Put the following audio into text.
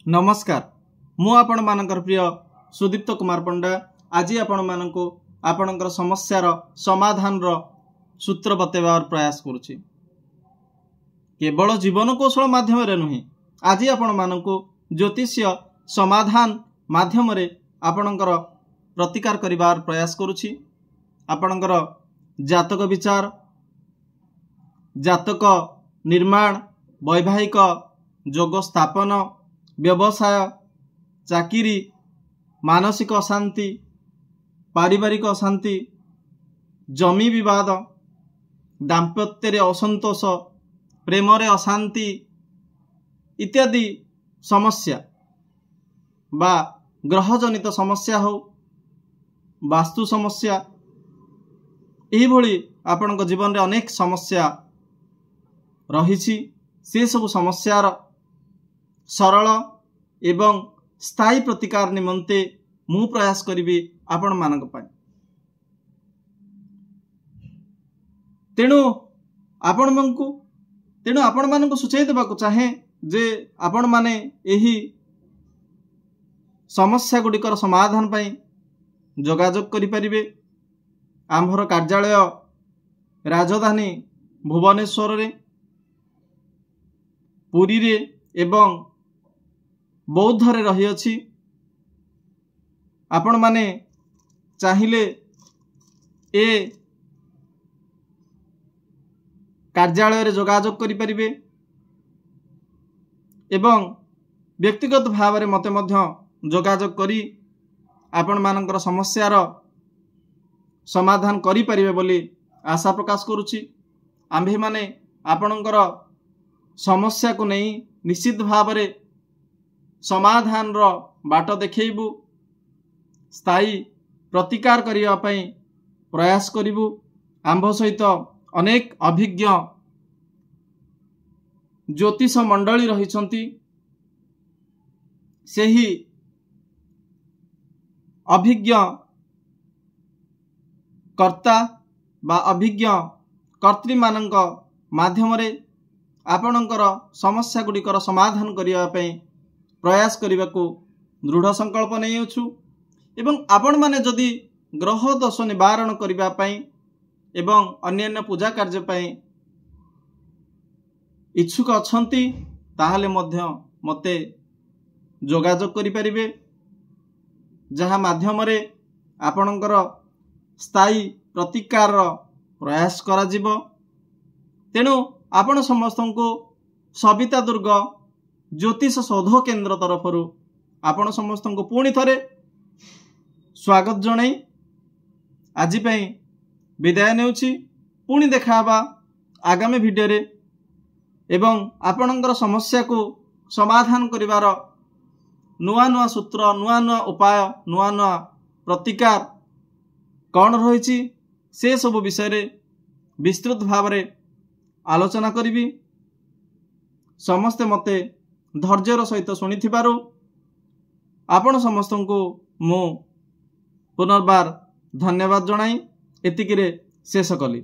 नमस्कार मु आपण मानकर प्रिय सुदीप्त कुमार पंडा आज आपण मानक आपणकर समस्यार समाधान सूत्र बतेबार प्रयास करुछि। केवल जीवन कौशल माध्यम नुहे आज आपण मानक ज्योतिष्य समाधान माध्यम आपणकर प्रतिकार करिवार प्रयास करुछि। आपणकर जातक विचार, जातक निर्माण, वैवाहिक जोग स्थापन, व्यवसाय, चाकिरी, मानसिक अशांति, पारिवारिक अशांति, जमी विवाद, दाम्पत्य असंतोष, प्रेम रे अशांति इत्यादि समस्या बा ग्रहजनित समस्या हो, वास्तु समस्या, यही भली आपन जीवन रे अनेक समस्या रही। से सब समस्यार सरल एवं स्थायी प्रतिकार निमंते मु प्रयास करी आपण मानक पाई। तेणु आपण मानक सूचई देबाक चाहे जे आपण माने एही समस्या गुड़िकर समाधान पाई जोगाजोग करि परिबे। आम्भर कार्यालय राजधानी भुवनेश्वर रे, पुरी रे एवं बौद्ध रे रही अछि। आपण माने चाहिले ए कार्यालय रे जोगाजोग करि परिबे एवं व्यक्तिगत भाव रे मते मध्य जोगाजोग करी आपण मानकर समस्यार समाधान करि परिबे बोली आशा प्रकाश करुछि। आम्भे माने आपणकर समस्या को नहीं निश्चित भाव रे समाधान रो बाट देखैबू, स्थायी प्रतिकार करिया पई प्रयास करिबू। आम्भ सहित अनेक अभिज्ञ ज्योतिष मंडली रहिछंती। सेही अभिज्ञ कर्ता बा अभिज्ञ कर्त्री मानक माध्यम रे आपणकर समस्या गुड़िकर समाधान करिया पई प्रयास करने को दृढ़ संकल्प नहीं अछु। एवं आपण माने जदि ग्रह दोष निवारण करने पई एवं अन्यान्य पूजा कार्य पई इच्छुक अछंती ताहाले मध्य मते जोगाजोग करि परिबे, जहा माध्यम रे आपणकर स्थायी प्रतिकार प्रयास करा जिवो। तेणु आपण समस्तन को सविता दुर्ग ज्योतिष शोध केन्द्र तरफ आपण समस्त को पुणी थरे स्वागत जणाई आज पई विदाय नेउछि। पुणी देखाबा आगामी वीडियो रे एवं आपणकर समस्या को समाधान करिवार नुआ नुआ सूत्र, नुआ नुआ उपाय, नुआ नुआ प्रतिकार कौन रही से सब विषय रे विस्तृत भाव रे आलोचना करी। समस्ते मते धैर्यर सहित शुणी आपण समस्त को मु पुनर्बार धन्यवाद जणाई एतिकिरे शेष कली।